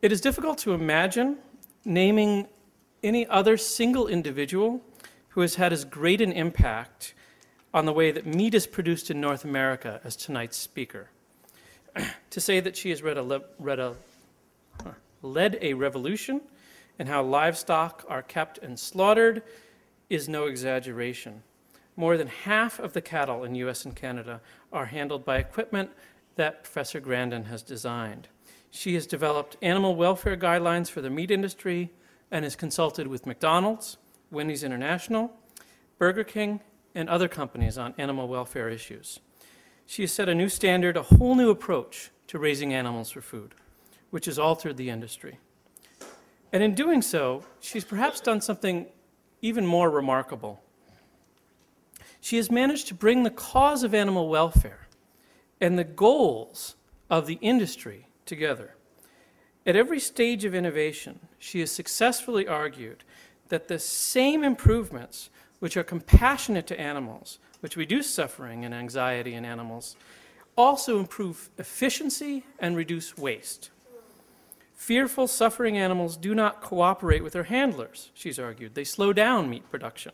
It is difficult to imagine naming any other single individual who has had as great an impact on the way that meat is produced in North America as tonight's speaker. To say that she has led a revolution in how livestock are kept and slaughtered is no exaggeration. More than half of the cattle in US and Canada are handled by equipment that Professor Grandin has designed. She has developed animal welfare guidelines for the meat industry and has consulted with McDonald's, Wendy's International, Burger King, and other companies on animal welfare issues. She has set a new standard, a whole new approach to raising animals for food, which has altered the industry. And in doing so, she's perhaps done something even more remarkable. She has managed to bring the cause of animal welfare and the goals of the industry together. At every stage of innovation, she has successfully argued that the same improvements which are compassionate to animals, which reduce suffering and anxiety in animals, also improve efficiency and reduce waste. Fearful, suffering animals do not cooperate with their handlers, she's argued. They slow down meat production.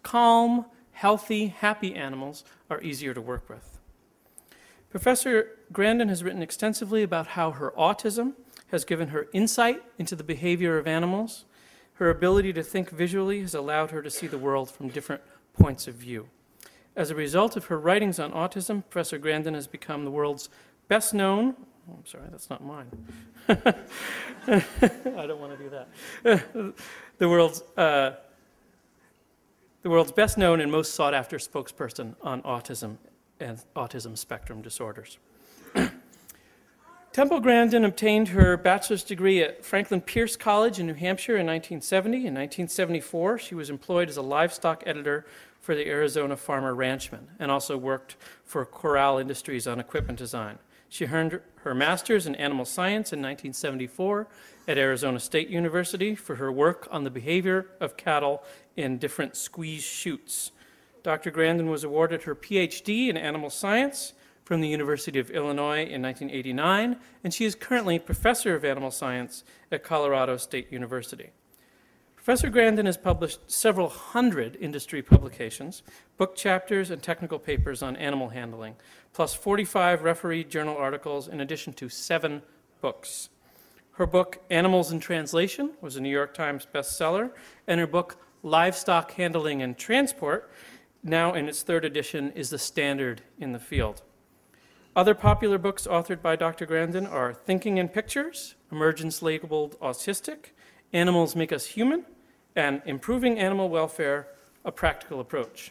Calm, healthy, happy animals are easier to work with. Professor Grandin has written extensively about how her autism has given her insight into the behavior of animals. Her ability to think visually has allowed her to see the world from different points of view. As a result of her writings on autism, Professor Grandin has become the world's best known, oh, I'm sorry, that's not mine. I don't want to do that. The world's best known and most sought after spokesperson on autism and autism spectrum disorders. Temple Grandin obtained her bachelor's degree at Franklin Pierce College in New Hampshire in 1970. In 1974, she was employed as a livestock editor for the Arizona Farmer Ranchman and also worked for Corral Industries on equipment design. She earned her master's in animal science in 1974 at Arizona State University for her work on the behavior of cattle in different squeeze chutes. Dr. Grandin was awarded her PhD in animal science from the University of Illinois in 1989, and she is currently professor of animal science at Colorado State University. Professor Grandin has published several hundred industry publications, book chapters, and technical papers on animal handling, plus 45 refereed journal articles in addition to 7 books. Her book, Animals in Translation, was a New York Times bestseller, and her book, Livestock Handling and Transport, now in its 3rd edition, is the standard in the field. Other popular books authored by Dr. Grandin are Thinking in Pictures, Emergence Labeled Autistic, Animals Make Us Human, and Improving Animal Welfare, A Practical Approach.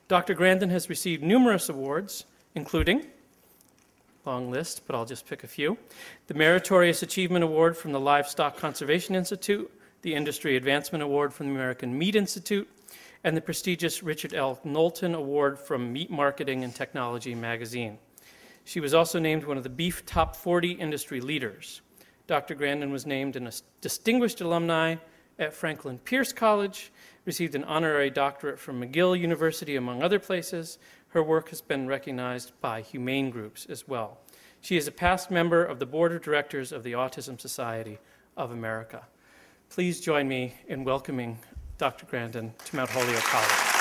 Dr. Grandin has received numerous awards, including, long list, but I'll just pick a few, the Meritorious Achievement Award from the Livestock Conservation Institute, the Industry Advancement Award from the American Meat Institute, and the prestigious Richard L. Knowlton Award from Meat Marketing and Technology magazine. She was also named one of the Beef Top 40 industry leaders. Dr. Grandin was named a distinguished alumni at Franklin Pierce College, received an honorary doctorate from McGill University, among other places. Her work has been recognized by humane groups as well. She is a past member of the Board of Directors of the Autism Society of America. Please join me in welcoming Dr. Grandin to Mount Holyoke College.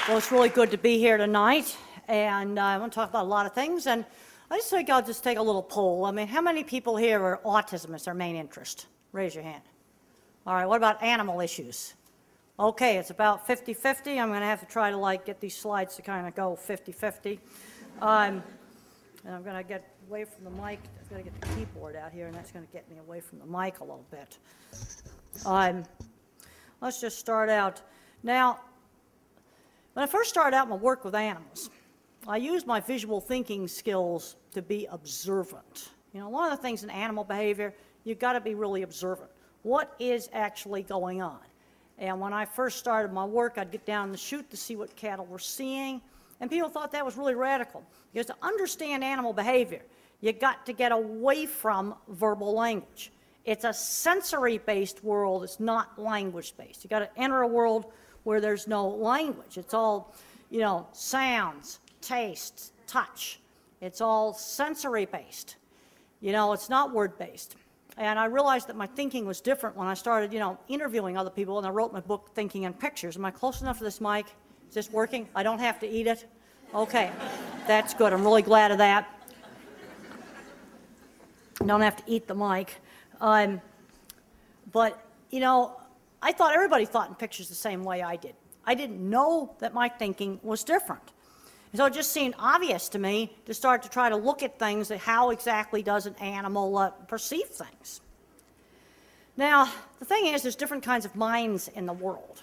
Well, it's really good to be here tonight, and I want to talk about a lot of things, and I just think I'll just take a little poll. I mean, how many people here are autism is their main interest? Raise your hand. All right, what about animal issues? Okay, it's about 50-50. I'm going to have to try to get these slides to kind of go 50-50. And I'm going to get away from the mic. I've got to get the keyboard out here, and that's going to get me away from the mic a little bit. Let's just start out. Now, when I first started out my work with animals, I used my visual thinking skills to be observant. You know, one of the things in animal behavior, you've got to be really observant. What is actually going on? And when I first started my work, I'd get down the chute to see what cattle were seeing, and people thought that was really radical. Because to understand animal behavior, you got to get away from verbal language. It's a sensory-based world. It's not language-based. You got to enter a world where there's no language. It's all, sounds, tastes, touch. It's all sensory-based. It's not word-based. And I realized that my thinking was different when I started, interviewing other people, and I wrote my book, Thinking in Pictures. Am I close enough to this mic? Is this working? I don't have to eat it? Okay, that's good. I'm really glad of that. I don't have to eat the mic. But, I thought everybody thought in pictures the same way I did. I didn't know that my thinking was different. And so it just seemed obvious to me to start to try to look at things, at how exactly does an animal perceive things. Now, the thing is, there's different kinds of minds in the world.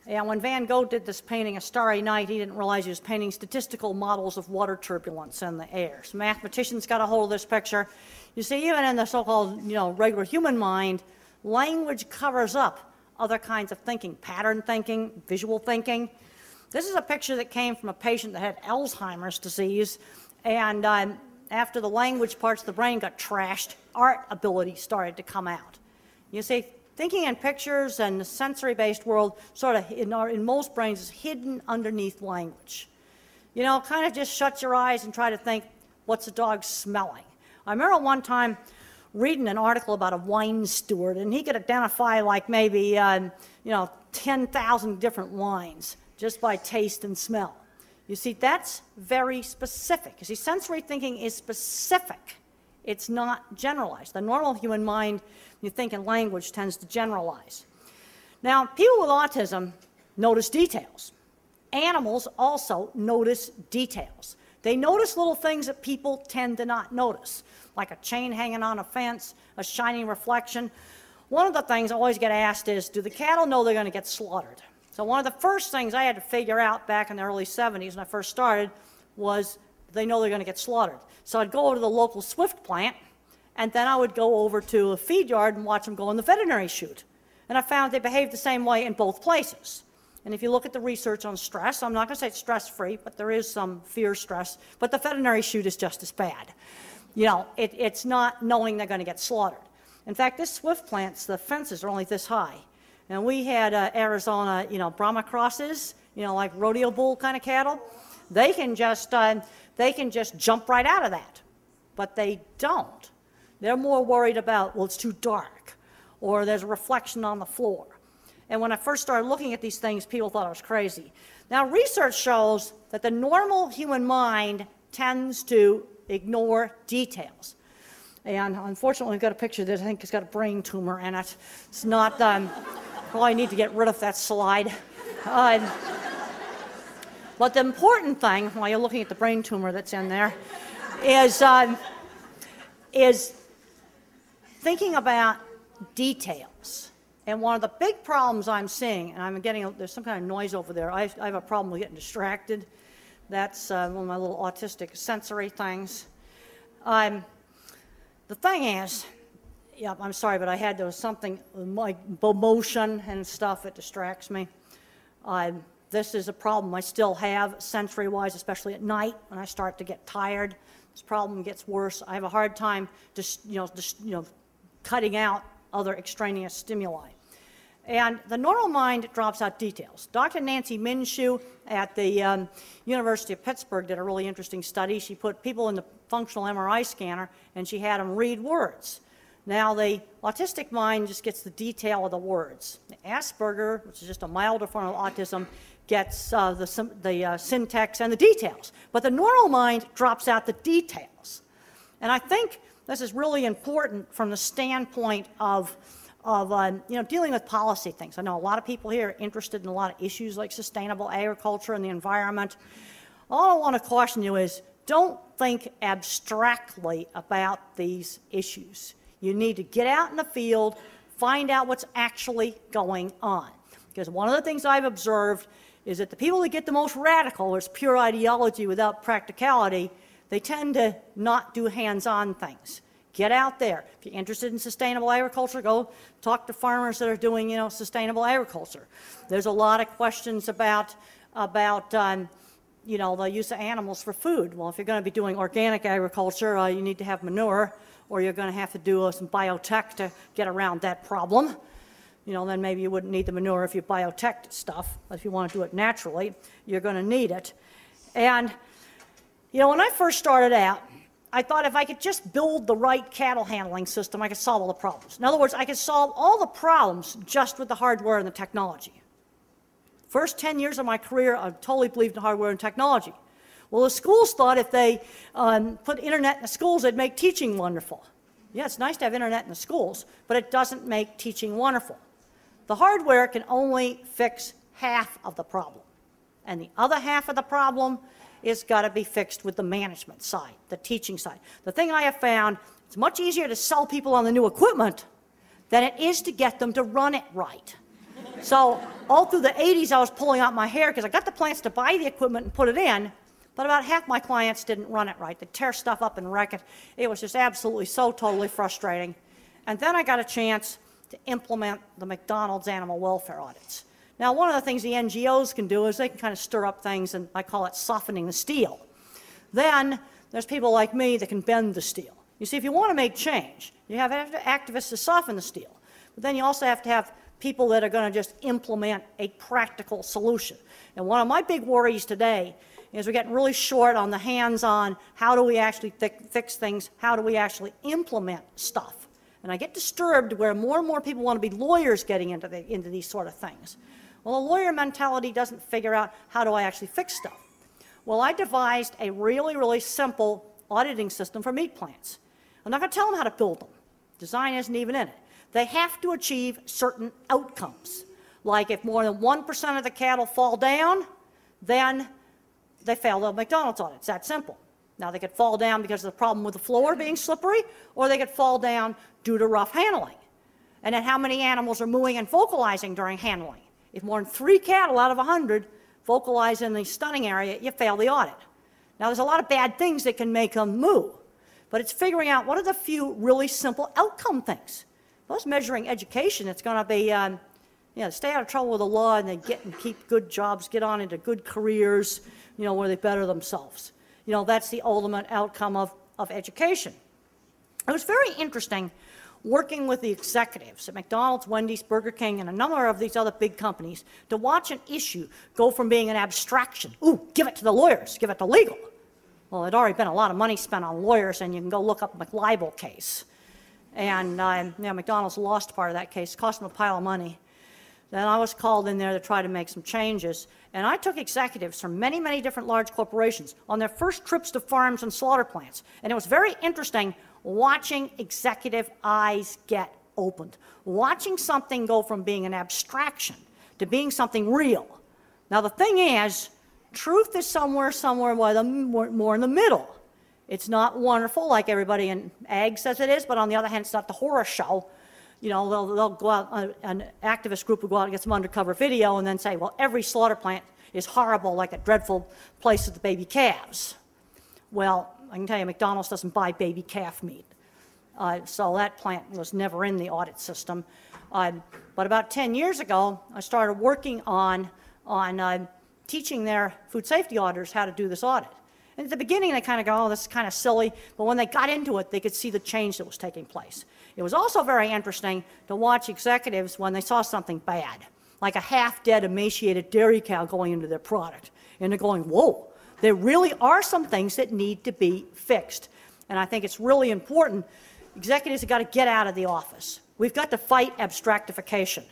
And when Van Gogh did this painting, A Starry Night, he didn't realize he was painting statistical models of water turbulence in the air. So mathematicians got a hold of this picture. You see, even in the so-called, regular human mind, language covers up other kinds of thinking, pattern thinking, visual thinking. This is a picture that came from a patient that had Alzheimer's disease, and after the language parts of the brain got trashed, art ability started to come out. You see, thinking in pictures and the sensory-based world sort of, in most brains, is hidden underneath language. Kind of just shut your eyes and try to think, what's the dog smelling? I remember one time reading an article about a wine steward, and he could identify like maybe, 10,000 different wines just by taste and smell. You see, that's very specific. You see, sensory thinking is specific. It's not generalized. The normal human mind, when you think in language, tends to generalize. Now, people with autism notice details. Animals also notice details. They notice little things that people tend to not notice, like a chain hanging on a fence, a shiny reflection. One of the things I always get asked is, do the cattle know they're going to get slaughtered? So one of the first things I had to figure out back in the early 70s when I first started was, they know they're going to get slaughtered. So I'd go over to the local Swift plant, and then I would go over to a feed yard and watch them go in the veterinary chute. And I found they behave the same way in both places. And if you look at the research on stress, I'm not going to say it's stress-free, but there is some fear stress, but the veterinary chute is just as bad. It's not knowing they're going to get slaughtered. In fact, this Swift plant's, the fences are only this high. And we had Arizona, Brahma crosses, like rodeo bull kind of cattle. They can just jump right out of that, but they don't. They're more worried about, well, it's too dark, or there's a reflection on the floor. And when I first started looking at these things, people thought I was crazy. Now, research shows that the normal human mind tends to ignore details. And unfortunately, we've got a picture that I think has got a brain tumor in it. It's not, probably need to get rid of that slide. But the important thing, while you're looking at the brain tumor that's in there, is thinking about details. And one of the big problems I'm seeing, and I'm getting, there's some kind of noise over there. I have a problem with getting distracted. That's one of my little autistic sensory things. The thing is, yeah, I'm sorry, but there was something, like motion and stuff that distracts me. This is a problem I still have sensory-wise, especially at night when I start to get tired. This problem gets worse. I have a hard time just cutting out other extraneous stimuli. And the normal mind drops out details. Dr. Nancy Minshew at the University of Pittsburgh did a really interesting study. She put people in the functional MRI scanner, and she had them read words. Now, the autistic mind just gets the detail of the words. The Asperger, which is just a milder form of autism, gets the syntax and the details. But the normal mind drops out the details. And I think this is really important from the standpoint of dealing with policy things. I know a lot of people here are interested in a lot of issues like sustainable agriculture and the environment. All I want to caution you is, don't think abstractly about these issues. You need to get out in the field, find out what's actually going on. Because one of the things I've observed is that the people that get the most radical, it's pure ideology without practicality, they tend to not do hands-on things. Get out there. If you're interested in sustainable agriculture, go talk to farmers that are doing, sustainable agriculture. There's a lot of questions about the use of animals for food. Well, if you're going to be doing organic agriculture, you need to have manure. or you're going to have to do some biotech to get around that problem. You know, then maybe you wouldn't need the manure if you biotech stuff. But if you want to do it naturally, you're going to need it. And, you know, when I first started out, I thought if I could just build the right cattle handling system, I could solve all the problems. In other words, I could solve all the problems just with the hardware and the technology. First 10 years of my career, I totally believed in hardware and technology. Well, the schools thought if they put internet in the schools, it'd make teaching wonderful. Yeah, it's nice to have internet in the schools, but it doesn't make teaching wonderful. The hardware can only fix half of the problem. And the other half of the problem is got to be fixed with the management side, the teaching side. The thing I have found, it's much easier to sell people on the new equipment than it is to get them to run it right. So all through the 80s, I was pulling out my hair because I got the plants to buy the equipment and put it in, but about half my clients didn't run it right. They'd tear stuff up and wreck it. It was just absolutely so totally frustrating. And then I got a chance to implement the McDonald's animal welfare audits. Now, one of the things the NGOs can do is they can kind of stir up things, and I call it softening the steel. Then there's people like me that can bend the steel. You see, if you want to make change, you have activists to soften the steel. But then you also have to have people that are going to just implement a practical solution. And one of my big worries today is we're getting really short on the hands-on, how do we actually fix things, how do we actually implement stuff. And I get disturbed where more and more people want to be lawyers getting into these sort of things. Well, a lawyer mentality doesn't figure out how do I actually fix stuff. Well, I devised a really, really simple auditing system for meat plants. I'm not going to tell them how to build them. Design isn't even in it. They have to achieve certain outcomes. Like if more than 1% of the cattle fall down, then they fail the McDonald's audit. It's that simple. Now, they could fall down because of the problem with the floor being slippery, or they could fall down due to rough handling. And then how many animals are mooing and vocalizing during handling? If more than 3 cattle out of 100 vocalize in the stunning area, you fail the audit. Now, there's a lot of bad things that can make them moo, but it's figuring out what are the few really simple outcome things. Those measuring education, it's going to be, stay out of trouble with the law and then get and keep good jobs, get on into good careers, where they better themselves. That's the ultimate outcome of education. It was very interesting working with the executives at McDonald's, Wendy's, Burger King, and a number of these other big companies to watch an issue go from being an abstraction. Ooh, give it to the lawyers, give it to legal. Well, there'd already been a lot of money spent on lawyers, and you can go look up a McLibel case. And McDonald's lost part of that case, cost them a pile of money. Then I was called in there to try to make some changes, and I took executives from many, many different large corporations on their first trips to farms and slaughter plants. And it was very interesting watching executive eyes get opened, watching something go from being an abstraction to being something real. Now, the thing is, truth is somewhere more in the middle. It's not wonderful like everybody in ag says it is, but on the other hand, it's not the horror show. They'll go out, an activist group will go out and get some undercover video and then say, well, every slaughter plant is horrible, like a dreadful place of the baby calves. Well, I can tell you McDonald's doesn't buy baby calf meat. So that plant was never in the audit system. But about 10 years ago, I started working on teaching their food safety auditors how to do this audit. And at the beginning, they kind of go, oh, this is kind of silly. But when they got into it, they could see the change that was taking place. It was also very interesting to watch executives when they saw something bad, like a half-dead, emaciated dairy cow going into their product. And they're going, whoa, there really are some things that need to be fixed. And I think it's really important. Executives have got to get out of the office. We've got to fight abstractification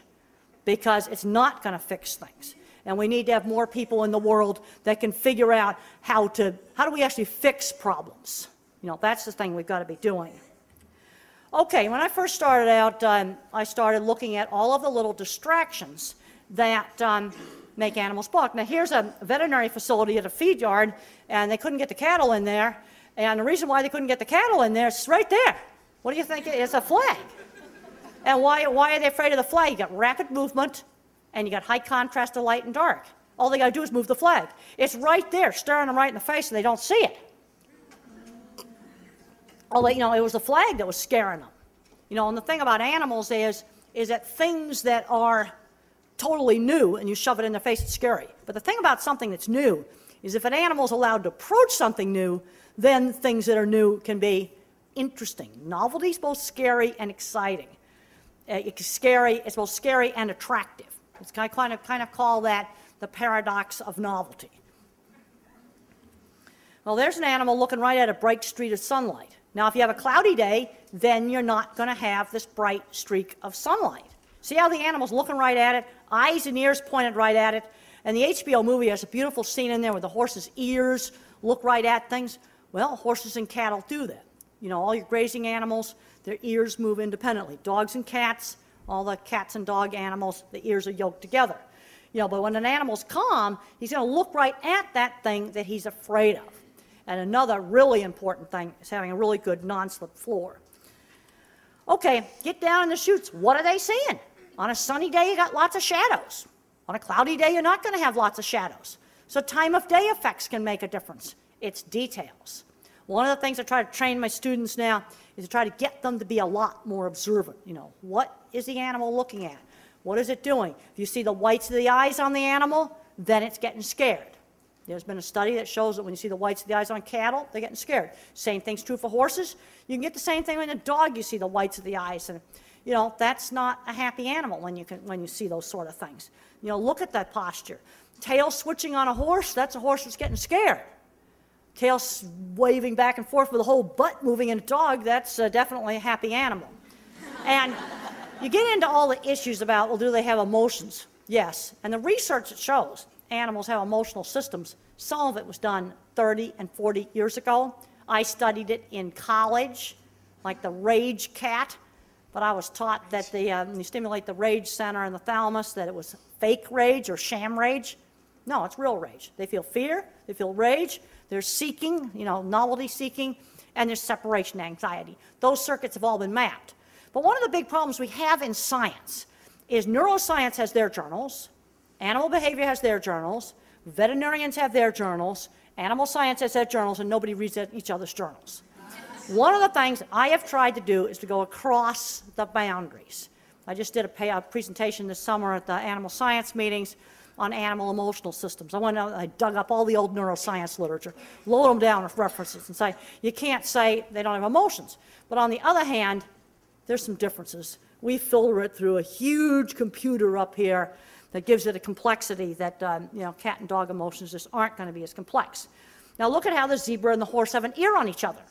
because it's not going to fix things. And we need to have more people in the world that can figure out how do we actually fix problems. That's the thing we've got to be doing. Okay, when I first started out, I started looking at all of the little distractions that make animals balk. Now, here's a veterinary facility at a feed yard, and they couldn't get the cattle in there. And the reason why they couldn't get the cattle in there is right there. What do you think? It's a flag. And why are they afraid of the flag? You got rapid movement, and you got high contrast of light and dark. All they got to do is move the flag. It's right there, staring them right in the face, and they don't see it. Although, it was the flag that was scaring them. And the thing about animals is that things that are totally new and you shove it in their face, it's scary. But the thing about something that's new is if an animal's allowed to approach something new, then things that are new can be interesting. Novelty is both scary and exciting. It's both scary and attractive. It's kind of call that the paradox of novelty. Well, there's an animal looking right at a bright streak of sunlight. Now, if you have a cloudy day, then you're not going to have this bright streak of sunlight. See how the animal's looking right at it, eyes and ears pointed right at it? And the HBO movie has a beautiful scene in there where the horse's ears look right at things. Well, horses and cattle do that. You know, all your grazing animals, their ears move independently. Dogs and cats, all the cats and dog animals, the ears are yoked together. You know, but when an animal's calm, he's going to look right at that thing that he's afraid of. And another really important thing is having a really good non-slip floor. Okay, get down in the chutes. What are they seeing? On a sunny day, you got lots of shadows. On a cloudy day, you're not going to have lots of shadows. So time of day effects can make a difference. It's details. One of the things I try to train my students now is to try to get them to be a lot more observant. You know, what is the animal looking at? What is it doing? If you see the whites of the eyes on the animal, then it's getting scared. There's been a study that shows that when you see the whites of the eyes on cattle, they're getting scared. Same thing's true for horses. You can get the same thing when a dog, you see the whites of the eyes. And, you know, that's not a happy animal when you see those sort of things. You know, look at that posture. Tail switching on a horse, that's a horse that's getting scared. Tail waving back and forth with the whole butt moving in a dog, that's definitely a happy animal. And you get into all the issues about, well, do they have emotions? Yes. And the research that shows animals have emotional systems, some of it was done 30 and 40 years ago. I studied it in college, like the rage cat, but I was taught that when you stimulate the rage center in the thalamus, that it was fake rage or sham rage. No, it's real rage. They feel fear, they feel rage, they're seeking, you know, novelty seeking, and there's separation anxiety. Those circuits have all been mapped. But one of the big problems we have in science is neuroscience has their journals, animal behavior has their journals, veterinarians have their journals, animal science has their journals, and nobody reads each other's journals. One of the things I have tried to do is to go across the boundaries. I just did a presentation this summer at the animal science meetings on animal emotional systems. I dug up all the old neuroscience literature, load them down with references and say, you can't say they don't have emotions. But on the other hand, there's some differences. We filter it through a huge computer up here that gives it a complexity that you know, cat and dog emotions just aren't going to be as complex. Now look at how the zebra and the horse have an ear on each other,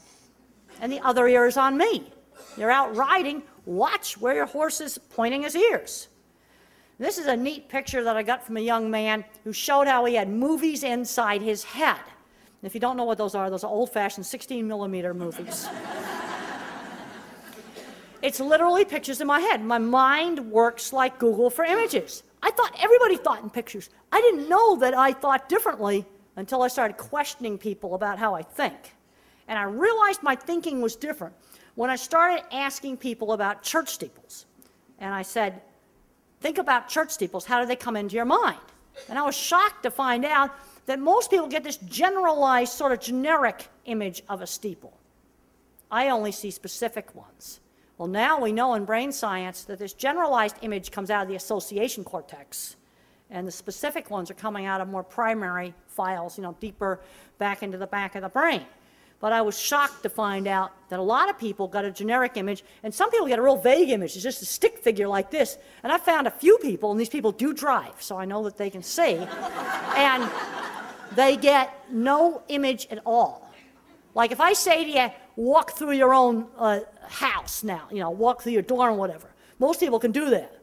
and the other ear is on me. You're out riding, watch where your horse is pointing his ears. This is a neat picture that I got from a young man who showed how he had movies inside his head. And if you don't know what those are old-fashioned 16mm movies. It's literally pictures in my head. My mind works like Google for images. I thought everybody thought in pictures. I didn't know that I thought differently until I started questioning people about how I think. And I realized my thinking was different when I started asking people about church steeples. And I said, think about church steeples. How do they come into your mind? And I was shocked to find out that most people get this generalized, sort of generic image of a steeple. I only see specific ones. Well, now we know in brain science that this generalized image comes out of the association cortex, and the specific ones are coming out of more primary files, you know, deeper back into the back of the brain. But I was shocked to find out that a lot of people got a generic image, and some people get a real vague image. It's just a stick figure like this. And I found a few people, and these people do drive, so I know that they can see, and they get no image at all. Like if I say to you, walk through your own house now, you know, walk through your door and whatever. Most people can do that.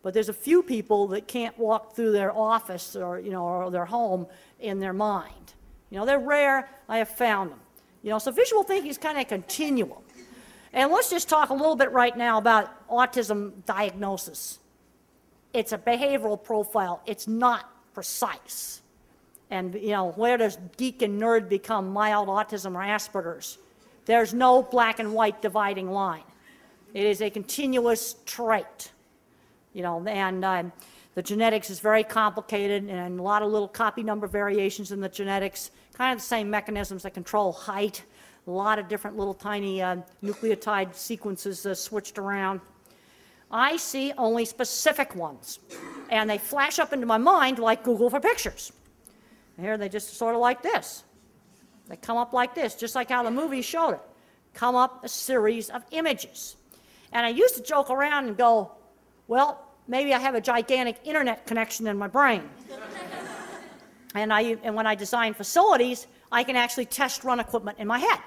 But there's a few people that can't walk through their office or, you know, or their home in their mind. You know, they're rare. I have found them. You know, so visual thinking is kind of a continuum. And let's just talk a little bit right now about autism diagnosis. It's a behavioral profile. It's not precise. And, you know, where does geek and nerd become mild autism or Asperger's? There's no black and white dividing line. It is a continuous trait, you know, and the genetics is very complicated and a lot of little copy number variations in the genetics, kind of the same mechanisms that control height, a lot of different little tiny nucleotide sequences switched around. I see only specific ones, and they flash up into my mind like Google for pictures. Here they just sort of like this. They come up like this, just like how the movie showed it. come up a series of images. And I used to joke around and go, well, maybe I have a gigantic internet connection in my brain. And when I design facilities, I can actually test run equipment in my head.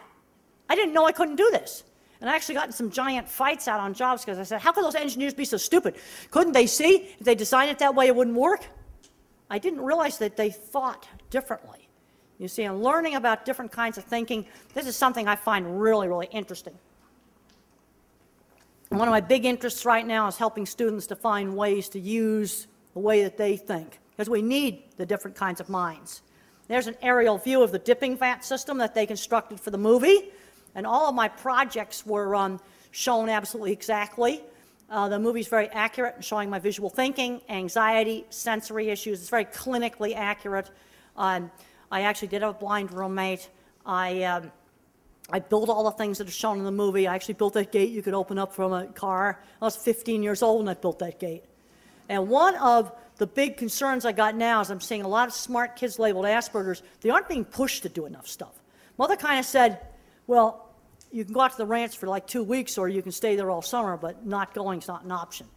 I didn't know I couldn't do this. And I actually got in some giant fights out on jobs because I said, how could those engineers be so stupid? Couldn't they see if they designed it that way it wouldn't work? I didn't realize that they thought differently. You see, in learning about different kinds of thinking, this is something I find really, really interesting. One of my big interests right now is helping students to find ways to use the way that they think, because we need the different kinds of minds. There's an aerial view of the dipping vat system that they constructed for the movie, and all of my projects were shown absolutely exactly. The movie's very accurate in showing my visual thinking, anxiety, sensory issues. It's very clinically accurate. I actually did have a blind roommate. I built all the things that are shown in the movie. I actually built that gate you could open up from a car. I was 15 years old when I built that gate. And one of the big concerns I got now is I'm seeing a lot of smart kids labeled Asperger's. They aren't being pushed to do enough stuff. Mother kind of said, well, you can go out to the ranch for like 2 weeks or you can stay there all summer, but not going is not an option.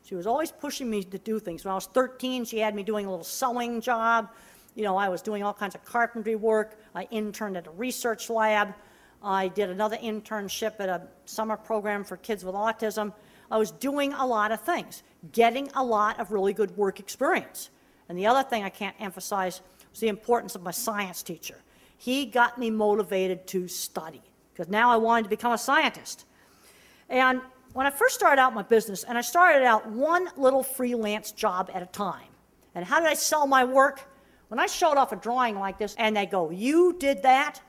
She was always pushing me to do things. When I was 13, she had me doing a little sewing job. You know, I was doing all kinds of carpentry work. I interned at a research lab. I did another internship at a summer program for kids with autism. I was doing a lot of things, getting a lot of really good work experience. And the other thing I can't emphasize was the importance of my science teacher. He got me motivated to study, because now I wanted to become a scientist. And when I first started out my business, and I started out one little freelance job at a time. And how did I sell my work? When I showed off a drawing like this, and they go, you did that?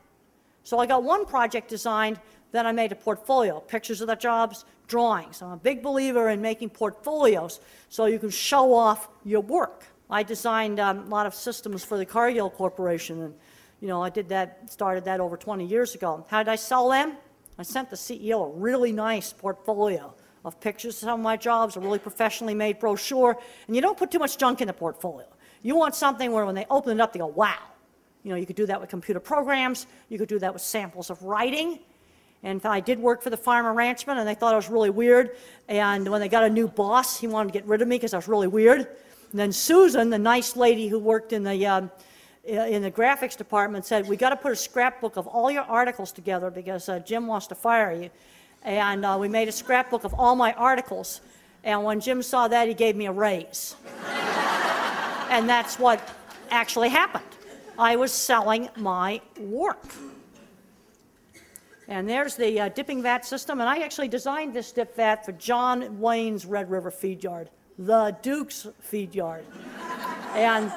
So I got one project designed, then I made a portfolio, pictures of the jobs, drawings. I'm a big believer in making portfolios so you can show off your work. I designed a lot of systems for the Cargill Corporation, and you know, I did that, started that over 20 years ago. How did I sell them? I sent the CEO a really nice portfolio of pictures of some of my jobs, a really professionally made brochure, and you don't put too much junk in the portfolio. You want something where when they open it up, they go, wow. You know, you could do that with computer programs. You could do that with samples of writing. And I did work for the farmer ranchman, and they thought I was really weird. And when they got a new boss, he wanted to get rid of me because I was really weird. And then Susan, the nice lady who worked in the graphics department, said, we got to put a scrapbook of all your articles together because Jim wants to fire you. And we made a scrapbook of all my articles. And when Jim saw that, he gave me a raise. And that's what actually happened. I was selling my work. And there's the dipping vat system, and I actually designed this dip vat for John Wayne's Red River feed yard, the Duke's feed yard. And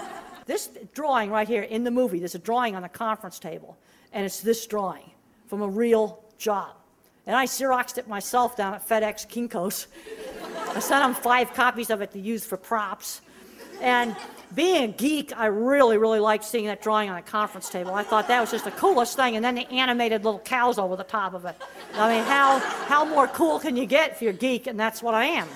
this drawing right here in the movie, there's a drawing on the conference table, and it's this drawing from a real job. And I Xeroxed it myself down at FedEx Kinko's. I sent them 5 copies of it to use for props. And being a geek, I really, really liked seeing that drawing on a conference table. I thought that was just the coolest thing, and then the animated little cows over the top of it. I mean, how more cool can you get if you're a geek, and that's what I am.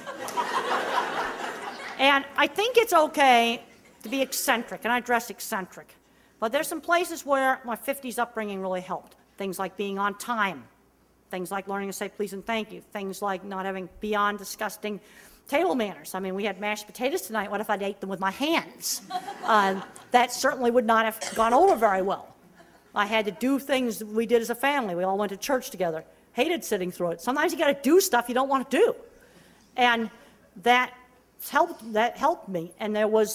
And I think it's okay to be eccentric, and I dress eccentric. But there's some places where my 50s upbringing really helped. Things like being on time. Things like learning to say please and thank you. Things like not having beyond disgusting table manners. I mean, we had mashed potatoes tonight. What if I'd ate them with my hands? That certainly would not have gone over very well. I had to do things that we did as a family. We all went to church together. Hated sitting through it. Sometimes you got to do stuff you don't want to do. And that helped me. And there was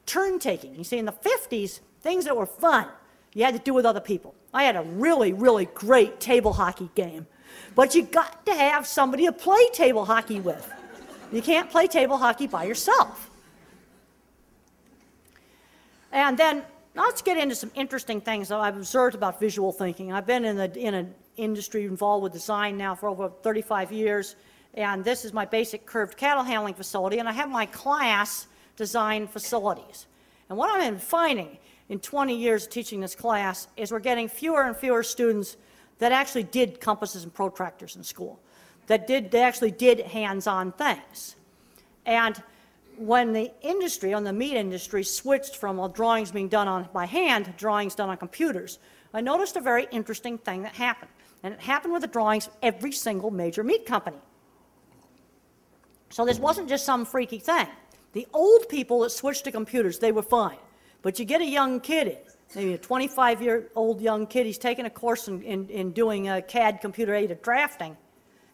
turn taking. You see, in the 50s, things that were fun, you had to do with other people. I had a really, really great table hockey game. But you got to have somebody to play table hockey with. You can't play table hockey by yourself. And then let's get into some interesting things that I've observed about visual thinking. I've been in an industry involved with design now for over 35 years, and this is my basic curved cattle handling facility, and I have my class design facilities. And what I've been finding in 20 years of teaching this class is we're getting fewer and fewer students that actually did compasses and protractors in school. They actually did hands-on things. And when the industry, on the meat industry, switched from drawings being done by hand to drawings done on computers, I noticed a very interesting thing that happened. And it happened with the drawings of every single major meat company. So this wasn't just some freaky thing. The old people that switched to computers, they were fine. But you get a young kid in, maybe a 25-year-old young kid, he's taken a course in doing CAD computer-aided drafting,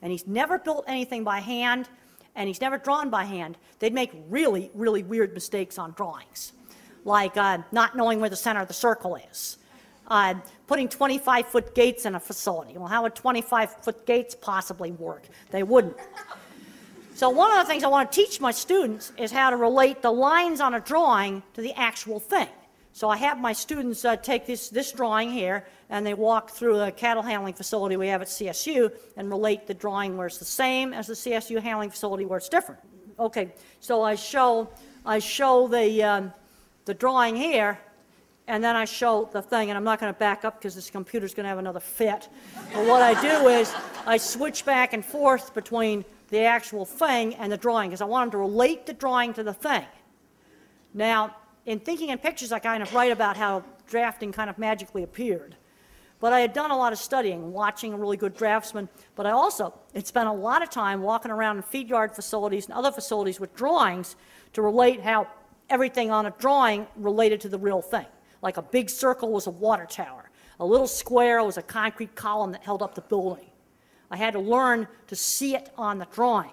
and he's never built anything by hand, and he's never drawn by hand. They'd make really, really weird mistakes on drawings, like not knowing where the center of the circle is, putting 25-foot gates in a facility. Well, how would 25-foot gates possibly work? They wouldn't. So one of the things I want to teach my students is how to relate the lines on a drawing to the actual thing. So I have my students take this drawing here, and they walk through the cattle handling facility we have at CSU and relate the drawing where it's the same as the CSU handling facility where it's different. Okay, so I show the drawing here, and then I show the thing, and I'm not going to back up because this computer's going to have another fit. But what I do is I switch back and forth between the actual thing and the drawing, because I want them to relate the drawing to the thing. Now, in Thinking in Pictures, I kind of write about how drafting kind of magically appeared. But I had done a lot of studying, watching a really good draftsman, but I also had spent a lot of time walking around in feed yard facilities and other facilities with drawings to relate how everything on a drawing related to the real thing. Like a big circle was a water tower. A little square was a concrete column that held up the building. I had to learn to see it on the drawing.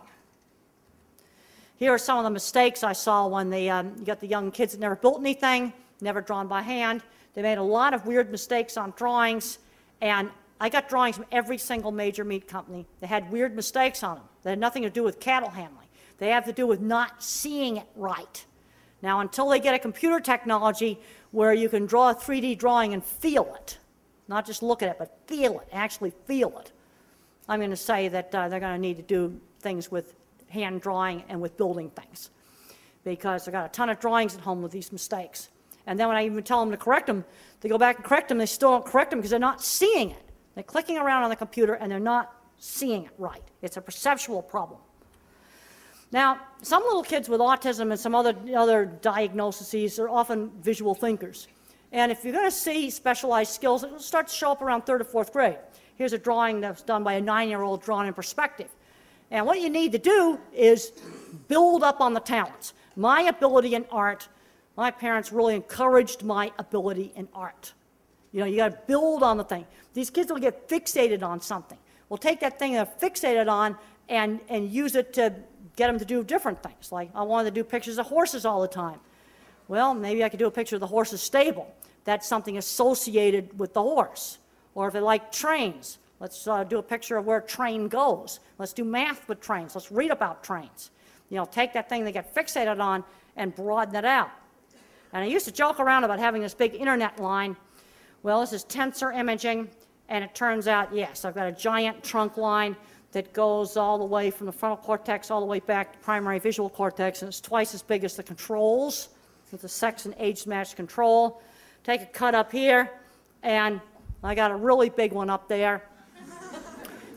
Here are some of the mistakes I saw when you got the young kids that never built anything, never drawn by hand. They made a lot of weird mistakes on drawings, and I got drawings from every single major meat company. They had weird mistakes on them. They had nothing to do with cattle handling. They have to do with not seeing it right. Now, until they get a computer technology where you can draw a 3D drawing and feel it, not just look at it, but feel it, actually feel it, I'm going to say that they're going to need to do things with hand drawing and with building things, because they've got a ton of drawings at home with these mistakes. And then when I even tell them to correct them, they go back and correct them, they still don't correct them because they're not seeing it. They're clicking around on the computer and they're not seeing it right. It's a perceptual problem. Now, some little kids with autism and some other diagnoses are often visual thinkers. And if you're going to see specialized skills, it will start to show up around 3rd or 4th grade. Here's a drawing that was done by a 9-year-old drawn in perspective. And what you need to do is build up on the talents. My ability in art, my parents really encouraged my ability in art. You know, you got to build on the thing. These kids will get fixated on something. We'll take that thing they're fixated on and use it to get them to do different things. Like, I wanted to do pictures of horses all the time. Well, maybe I could do a picture of the horse's stable. That's something associated with the horse. Or if they like trains, let's do a picture of where a train goes. Let's do math with trains. Let's read about trains. You know, take that thing they get fixated on and broaden it out. And I used to joke around about having this big internet line. Well, this is tensor imaging, and it turns out, yes, I've got a giant trunk line that goes all the way from the frontal cortex all the way back to primary visual cortex, and it's twice as big as the controls, with the sex and age matched control. Take a cut up here, and I got a really big one up there.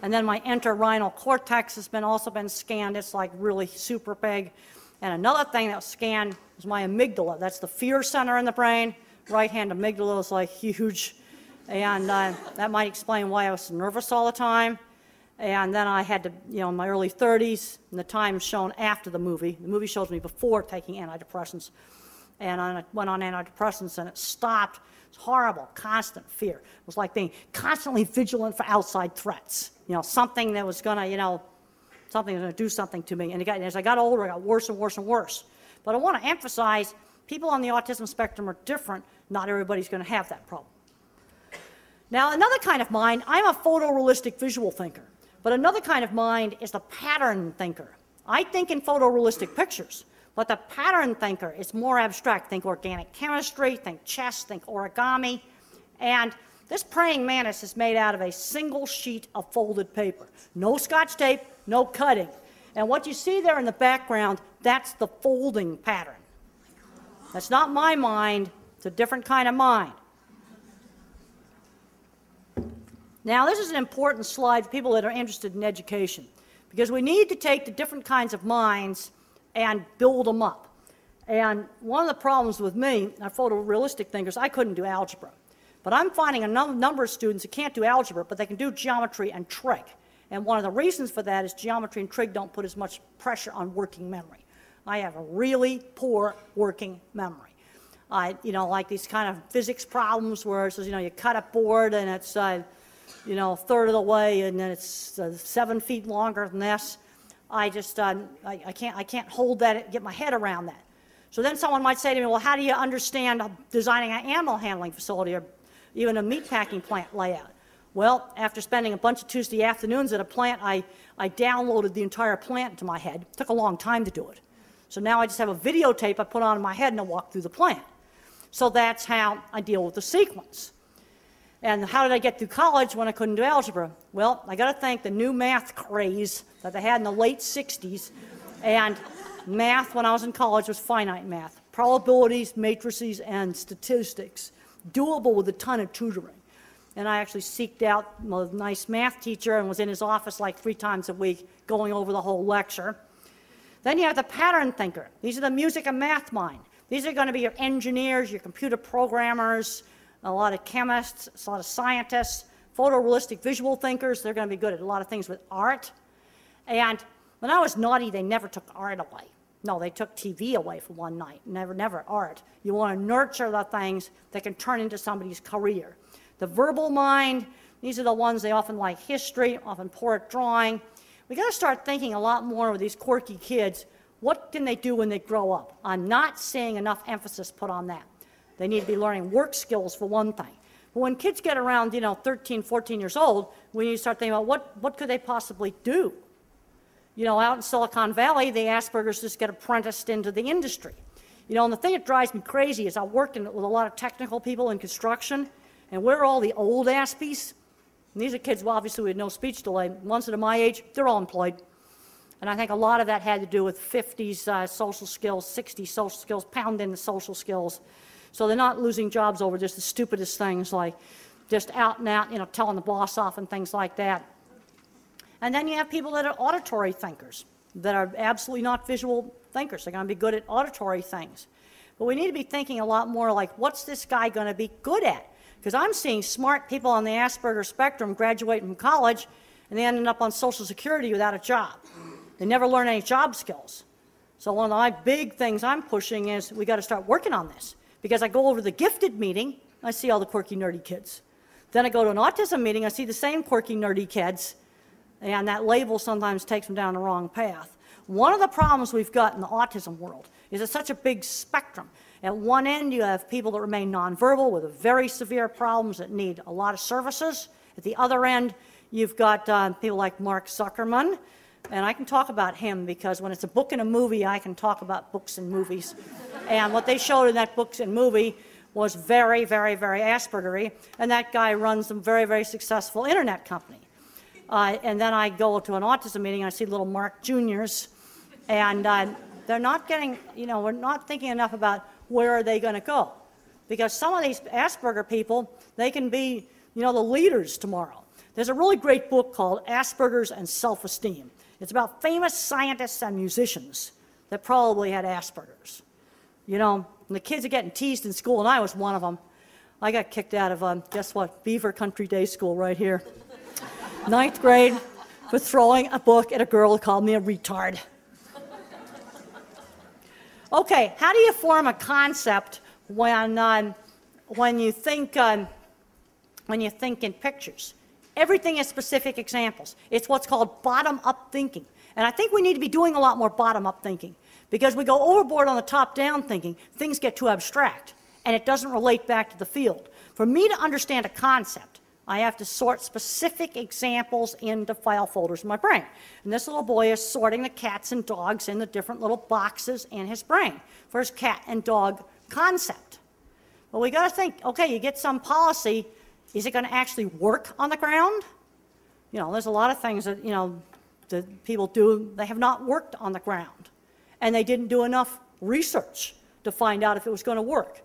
And then my entorhinal cortex has also been scanned. It's like really super big. And another thing that was scanned was my amygdala. That's the fear center in the brain. Right-hand amygdala is like huge. And that might explain why I was so nervous all the time. And then I had to, you know, in my early 30s, and the time shown after the movie shows me before taking antidepressants. And I went on antidepressants, and it stopped. It's horrible, constant fear. It was like being constantly vigilant for outside threats. You know, something that was going to, something was going to do something to me. And as I got older, it got worse and worse and worse. But I want to emphasize, people on the autism spectrum are different. Not everybody's going to have that problem. Now, another kind of mind, I'm a photorealistic visual thinker. But another kind of mind is the pattern thinker. I think in photorealistic pictures. But the pattern thinker is more abstract. Think organic chemistry, think chess, think origami. And this praying mantis is made out of a single sheet of folded paper. No Scotch tape, no cutting. And what you see there in the background, that's the folding pattern. That's not my mind, it's a different kind of mind. Now, this is an important slide for people that are interested in education, because we need to take the different kinds of minds and build them up. And one of the problems with me, our photorealistic thinkers, I couldn't do algebra. But I'm finding a number of students who can't do algebra, but they can do geometry and trig. And one of the reasons for that is geometry and trig don't put as much pressure on working memory. I have a really poor working memory. Like these kind of physics problems where it says, you cut a board and it's, a third of the way and then it's 7 feet longer than this. I can't hold that, get my head around that. So then someone might say to me, well, how do you understand designing an animal handling facility or even a meatpacking plant layout? Well, after spending a bunch of Tuesday afternoons at a plant, I downloaded the entire plant into my head. It took a long time to do it. So now I just have a videotape I put on in my head and I walk through the plant. So that's how I deal with the sequence. And how did I get through college when I couldn't do algebra? Well, I got to thank the new math craze that they had in the late 60s. And math when I was in college was finite math. Probabilities, matrices, and statistics. Doable with a ton of tutoring. And I actually seeked out a nice math teacher and was in his office like 3 times a week going over the whole lecture. Then you have the pattern thinker. These are the music and math mind. These are going to be your engineers, your computer programmers, a lot of chemists, a lot of scientists, photorealistic visual thinkers. They're going to be good at a lot of things with art. And when I was naughty, they never took art away. No, they took TV away for one night. Never art. You want to nurture the things that can turn into somebody's career. The verbal mind, these are the ones they often like history, often poor at drawing. We got to start thinking a lot more with these quirky kids. What can they do when they grow up? I'm not seeing enough emphasis put on that. They need to be learning work skills for one thing. But when kids get around, 13, 14 years old, we need to start thinking about what could they possibly do? Out in Silicon Valley, the Aspergers just get apprenticed into the industry. And the thing that drives me crazy is I worked with a lot of technical people in construction, and we're all the old Aspies. And these are kids, well, obviously, with no speech delay. Ones that are my age, they're all employed. And I think a lot of that had to do with 50s social skills, 60s social skills, pound in the social skills. So they're not losing jobs over just the stupidest things like just out and out, telling the boss off and things like that. And then you have people that are auditory thinkers, that are absolutely not visual thinkers. They're going to be good at auditory things. But we need to be thinking a lot more like, what's this guy going to be good at? Because I'm seeing smart people on the Asperger spectrum graduate from college, and they ended up on Social Security without a job. They never learn any job skills. So one of my big things I'm pushing is we got to start working on this. Because I go over to the gifted meeting, I see all the quirky, nerdy kids. Then I go to an autism meeting, I see the same quirky, nerdy kids, and that label sometimes takes them down the wrong path. One of the problems we've got in the autism world is it's such a big spectrum. At one end, you have people that remain nonverbal with very severe problems that need a lot of services. At the other end, you've got people like Mark Zuckerman, and I can talk about him because when it's a book and a movie, I can talk about books and movies. And what they showed in that books and movie was very, very, very Aspergery, and that guy runs a very, very successful internet company. And then I go to an autism meeting, and I see little Mark Juniors, and they're not getting, we're not thinking enough about where are they going to go. Because some of these Asperger people, they can be, the leaders tomorrow. There's a really great book called Asperger's and Self-Esteem. It's about famous scientists and musicians that probably had Asperger's. And the kids are getting teased in school, and I was one of them. I got kicked out of, guess what, Beaver Country Day School right here. 9th grade for throwing a book at a girl who called me a retard. Okay, how do you form a concept when you think in pictures? Everything is specific examples. It's what's called bottom-up thinking. And I think we need to be doing a lot more bottom-up thinking because we go overboard on the top-down thinking, things get too abstract, and it doesn't relate back to the field. For me to understand a concept, I have to sort specific examples into file folders in my brain. And this little boy is sorting the cats and dogs in the different little boxes in his brain for his cat and dog concept. But we got to think, okay, you get some policy, is it going to actually work on the ground? There's a lot of things that, that people do, they have not worked on the ground. And they didn't do enough research to find out if it was going to work.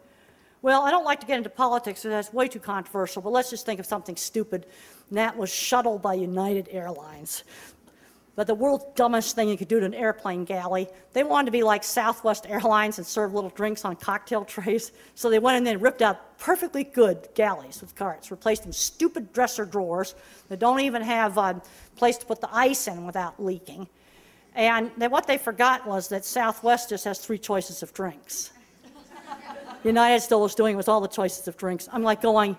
Well, I don't like to get into politics, so that's way too controversial, but let's just think of something stupid, and that was shuttle by United Airlines. but the world's dumbest thing you could do to an airplane galley. They wanted to be like Southwest Airlines and serve little drinks on cocktail trays. So they went in there and ripped out perfectly good galleys with carts, replaced them stupid dresser drawers that don't even have a place to put the ice in without leaking. And what they forgot was that Southwest just has 3 choices of drinks. United still was doing it with all the choices of drinks. I'm like going,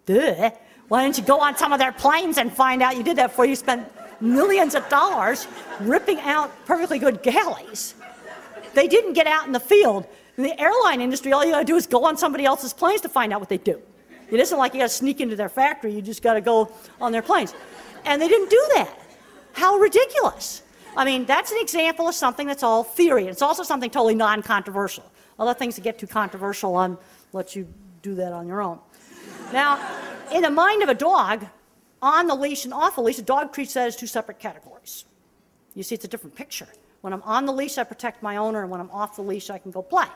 duh. Why didn't you go on some of their planes and find out you did that before you spent millions of dollars ripping out perfectly good galleys? They didn't get out in the field. In the airline industry, all you got to do is go on somebody else's planes to find out what they do. It isn't like you got to sneak into their factory. You just got to go on their planes. And they didn't do that. How ridiculous. I mean, that's an example of something that's all theory. It's also something totally non-controversial. Other things that get too controversial, I'll let you do that on your own. Now, in the mind of a dog, on the leash and off the leash, a dog treats that as 2 separate categories. You see, it's a different picture. When I'm on the leash, I protect my owner, and when I'm off the leash, I can go play.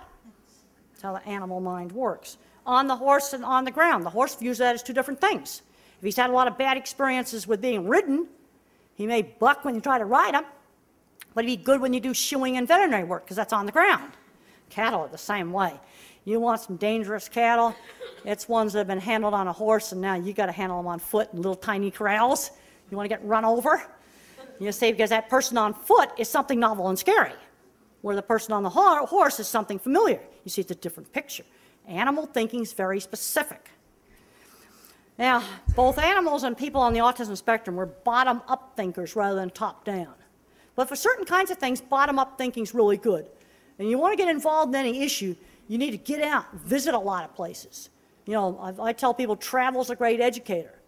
That's how the animal mind works. On the horse and on the ground, the horse views that as 2 different things. If he's had a lot of bad experiences with being ridden, he may buck when you try to ride him, but he'd be good when you do shoeing and veterinary work, because that's on the ground. Cattle are the same way. You want some dangerous cattle, it's ones that have been handled on a horse, and now you got to handle them on foot in little tiny corrals. You want to get run over? You say because that person on foot is something novel and scary, where the person on the horse is something familiar. You see, it's a different picture. Animal thinking is very specific. Now, both animals and people on the autism spectrum were bottom-up thinkers rather than top-down. But for certain kinds of things, bottom-up thinking is really good. And you want to get involved in any issue, you need to get out, visit a lot of places. You know, I tell people travel's a great educator.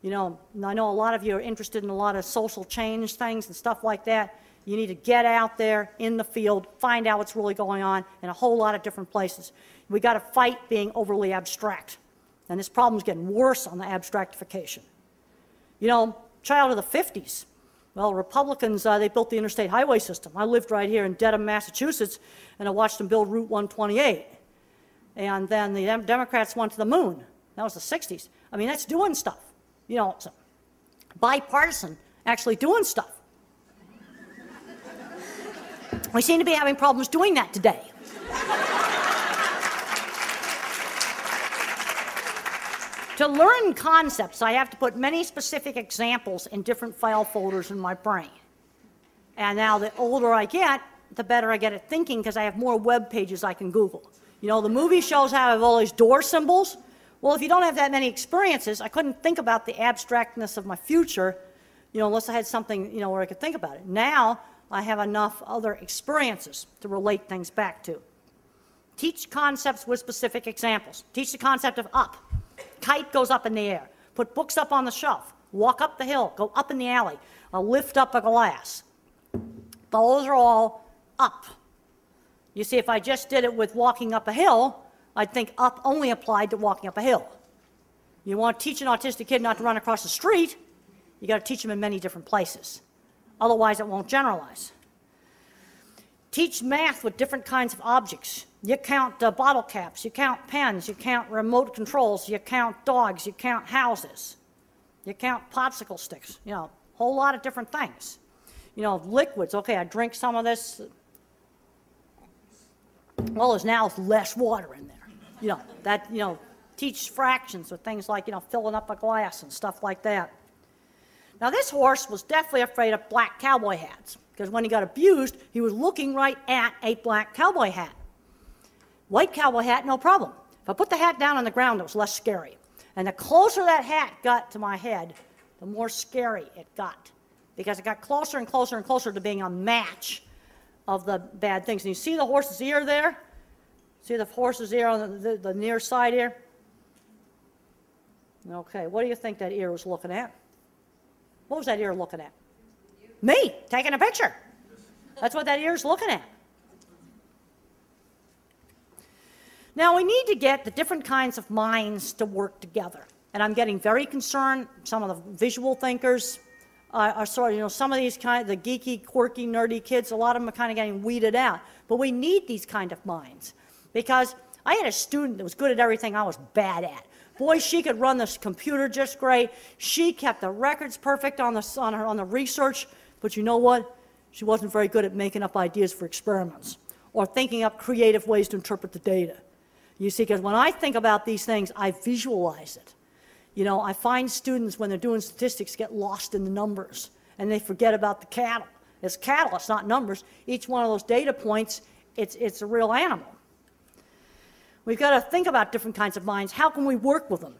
You know, I know a lot of you are interested in a lot of social change things and stuff like that. You need to get out there in the field, find out what's really going on in a whole lot of different places. We got to fight being overly abstract. And this problem's getting worse on the abstractification. You know, child of the 50s. Well, Republicans, they built the interstate highway system. I lived right here in Dedham, Massachusetts, and I watched them build Route 128. And then the Democrats went to the moon. That was the 60s. I mean, that's doing stuff. You know, so bipartisan, actually doing stuff. We seem to be having problems doing that today. To learn concepts, I have to put many specific examples in different file folders in my brain. And now the older I get, the better I get at thinking because I have more web pages I can Google. You know, the movie shows how I have all these door symbols. Well, if you don't have that many experiences, I couldn't think about the abstractness of my future, you know, unless I had something, you know, where I could think about it. Now, I have enough other experiences to relate things back to. Teach concepts with specific examples. Teach the concept of up. Kite goes up in the air. Put books up on the shelf. Walk up the hill. Go up in the alley. Lift up a glass. Those are all up. You see, if I just did it with walking up a hill, I'd think up only applied to walking up a hill. You want to teach an autistic kid not to run across the street, you got to teach him in many different places. Otherwise, it won't generalize. Teach math with different kinds of objects. You count bottle caps, you count pens, you count remote controls, you count dogs, you count houses, you count popsicle sticks, you know, a whole lot of different things. You know, liquids, okay, I drink some of this. Well, there's now less water in there. You know, that, you know, teach fractions with things like, you know, filling up a glass and stuff like that. Now, this horse was definitely afraid of black cowboy hats because when he got abused, he was looking right at a black cowboy hat. White cowboy hat, no problem. If I put the hat down on the ground, it was less scary. And the closer that hat got to my head, the more scary it got because it got closer and closer and closer to being a match of the bad things. And you see the horse's ear there? See the horse's ear on the near side here? Okay, what do you think that ear was looking at? What was that ear looking at? Me, taking a picture. That's what that ear's looking at. Now, we need to get the different kinds of minds to work together. And I'm getting very concerned. Some of the visual thinkers are sort of, you know, some of these kind of the geeky, quirky, nerdy kids, a lot of them are kind of getting weeded out. But we need these kind of minds. Because I had a student that was good at everything I was bad at. Boy, she could run this computer just great. She kept the records perfect on the research. But you know what? She wasn't very good at making up ideas for experiments or thinking up creative ways to interpret the data. You see, because when I think about these things, I visualize it. You know, I find students, when they're doing statistics, get lost in the numbers, and they forget about the cattle. It's cattle, it's not numbers. Each one of those data points, it's a real animal. We've got to think about different kinds of minds. How can we work with them?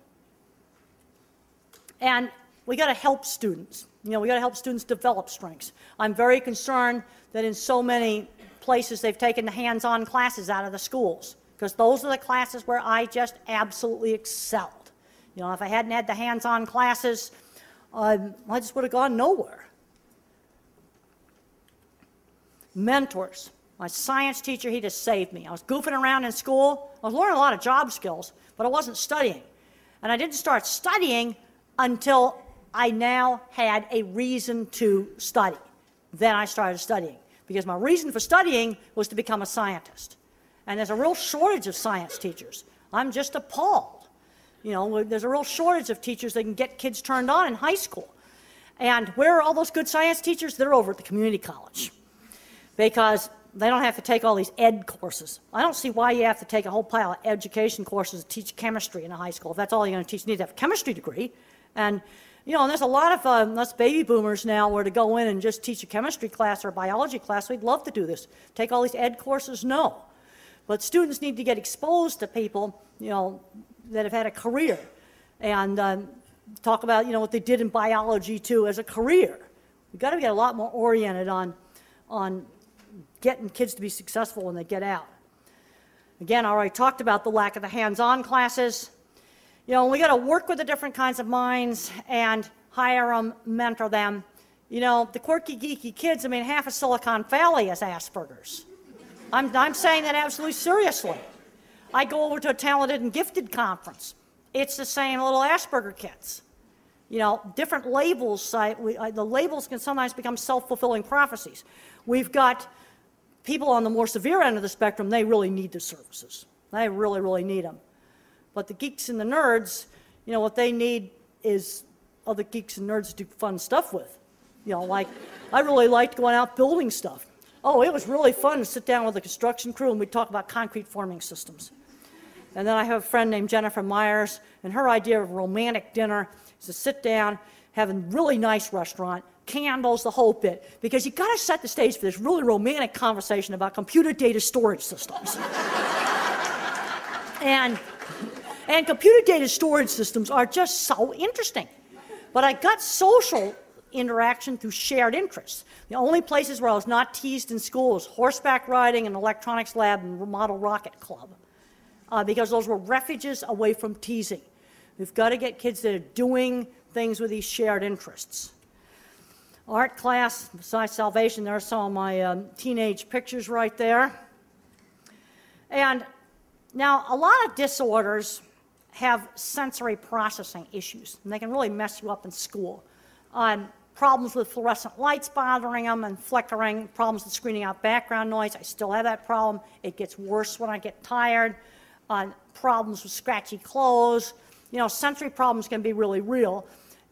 And we got to help students. You know, we got to help students develop strengths. I'm very concerned that in so many places they've taken the hands-on classes out of the schools, because those are the classes where I just absolutely excelled. You know, if I hadn't had the hands-on classes, I just would have gone nowhere. Mentors. My science teacher, he just saved me. I was goofing around in school. I was learning a lot of job skills, but I wasn't studying. And I didn't start studying until I now had a reason to study. Then I started studying, because my reason for studying was to become a scientist. And there's a real shortage of science teachers. I'm just appalled. You know, there's a real shortage of teachers that can get kids turned on in high school. And where are all those good science teachers? They're over at the community college, because they don't have to take all these ed courses. I don't see why you have to take a whole pile of education courses to teach chemistry in a high school. If that's all you're going to teach, you need to have a chemistry degree. And, you know, and there's a lot of us baby boomers now where to go in and just teach a chemistry class or a biology class. We'd love to do this. Take all these ed courses? No. But students need to get exposed to people, you know, that have had a career, and talk about, you know, what they did in biology too as a career. We've got to get a lot more oriented on getting kids to be successful when they get out. Again, I already talked about the lack of the hands-on classes. You know, we got to work with the different kinds of minds and hire them, mentor them. You know, the quirky, geeky kids, I mean, half of Silicon Valley has Asperger's. I'm saying that absolutely seriously. I go over to a talented and gifted conference. It's the same little Asperger kids. You know, different labels, the labels can sometimes become self-fulfilling prophecies. We've got people on the more severe end of the spectrum, they really need the services. They really, really need them. But the geeks and the nerds, you know, what they need is other geeks and nerds to do fun stuff with. You know, like, I really liked going out building stuff. Oh, it was really fun to sit down with the construction crew and we'd talk about concrete forming systems. And then I have a friend named Jennifer Myers, and her idea of a romantic dinner is to sit down, have a really nice restaurant, candles, the whole bit, because you've got to set the stage for this really romantic conversation about computer data storage systems. and computer data storage systems are just so interesting. But I got social interaction through shared interests. The only places where I was not teased in school was horseback riding and electronics lab and model rocket club, because those were refuges away from teasing. We've got to get kids that are doing things with these shared interests. Art class, besides salvation, there are some of my teenage pictures right there. And now, a lot of disorders have sensory processing issues, and they can really mess you up in school. Problems with fluorescent lights bothering them and flickering, problems with screening out background noise. I still have that problem. It gets worse when I get tired. Problems with scratchy clothes. You know, sensory problems can be really real.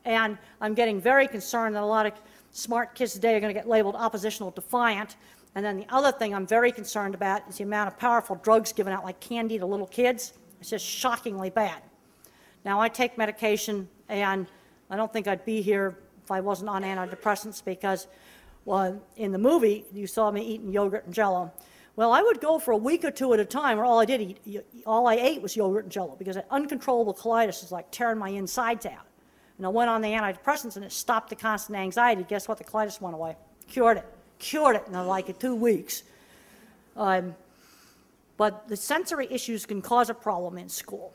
And I'm getting very concerned that a lot of smart kids today are going to get labeled oppositional defiant. And then the other thing I'm very concerned about is the amount of powerful drugs given out like candy to little kids. It's just shockingly bad. Now, I take medication, and I don't think I'd be here if I wasn't on antidepressants, because, well, in the movie, you saw me eating yogurt and Jell-O. Well, I would go for a week or two at a time where all I ate was yogurt and Jell-O, because uncontrollable colitis is like tearing my insides out. And I went on the antidepressants, and it stopped the constant anxiety. Guess what? The colitis went away. Cured it in like 2 weeks. But the sensory issues can cause a problem in school.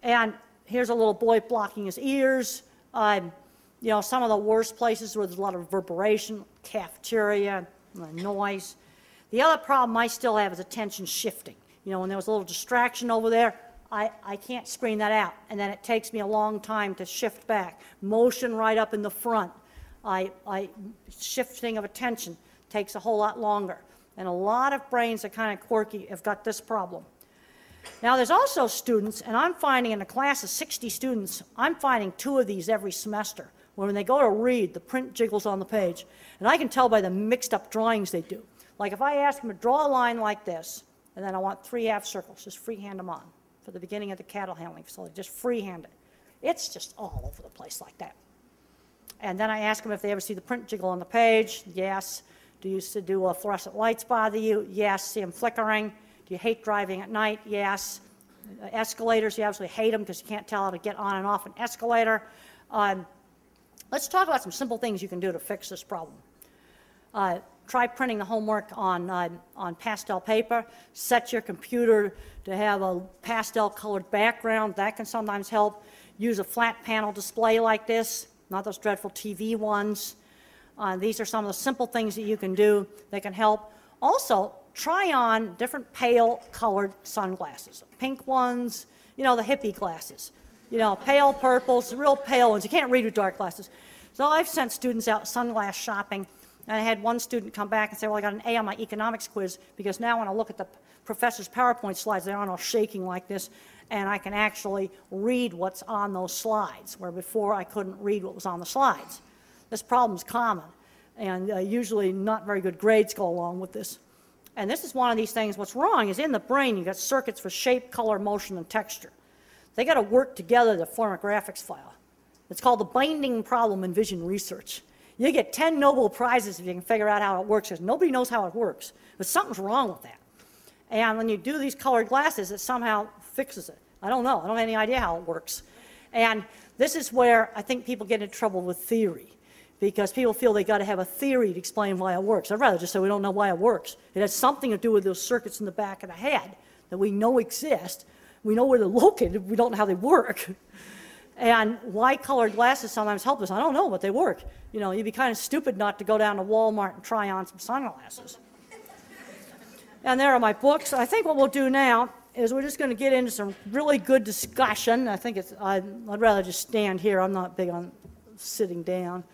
And here's a little boy blocking his ears. You know, some of the worst places where there's a lot of reverberation, cafeteria, noise. The other problem I still have is attention shifting. You know, when there was a little distraction over there, I can't screen that out. And then it takes me a long time to shift back. Motion right up in the front. Shifting of attention takes a whole lot longer. And a lot of brains that are kind of quirky have got this problem. Now, there's also students, and I'm finding in a class of 60 students, I'm finding 2 of these every semester, when they go to read, the print jiggles on the page. And I can tell by the mixed up drawings they do. Like if I ask them to draw a line like this, and then I want 3 half circles, just freehand them on for the beginning of the cattle handling facility, just freehand it. It's just all over the place like that. And then I ask them if they ever see the print jiggle on the page. Yes. Do you do fluorescent lights bother you? Yes. See them flickering? Do you hate driving at night? Yes. Escalators, you absolutely hate them because you can't tell how to get on and off an escalator. Let's talk about some simple things you can do to fix this problem. Try printing the homework on pastel paper. Set your computer to have a pastel colored background. That can sometimes help. Use a flat panel display like this, not those dreadful TV ones. These are some of the simple things that you can do that can help. Also, try on different pale colored sunglasses. Pink ones, you know, the hippie glasses. You know, pale purples, real pale ones. You can't read with dark glasses. So I've sent students out sunglass shopping. And I had one student come back and say, well, I got an A on my economics quiz because now when I look at the professor's PowerPoint slides, they aren't all shaking like this, and I can actually read what's on those slides, where before I couldn't read what was on the slides. This problem is common, and usually not very good grades go along with this. And this is one of these things. What's wrong is in the brain, you've got circuits for shape, color, motion, and texture. They got to work together to form a graphics file. It's called the binding problem in vision research. You get 10 Nobel Prizes if you can figure out how it works, because nobody knows how it works. But something's wrong with that. And when you do these colored glasses, it somehow fixes it. I don't know. I don't have any idea how it works. And this is where I think people get in trouble with theory, because people feel they got to have a theory to explain why it works. I'd rather just say we don't know why it works. It has something to do with those circuits in the back of the head that we know exist. We know where they're located. We don't know how they work. And why colored glasses sometimes help us, I don't know, but they work. You know, you'd be kind of stupid not to go down to Walmart and try on some sunglasses. And there are my books. I think what we'll do now is we're just going to get into some really good discussion. I think I'd rather just stand here. I'm not big on sitting down.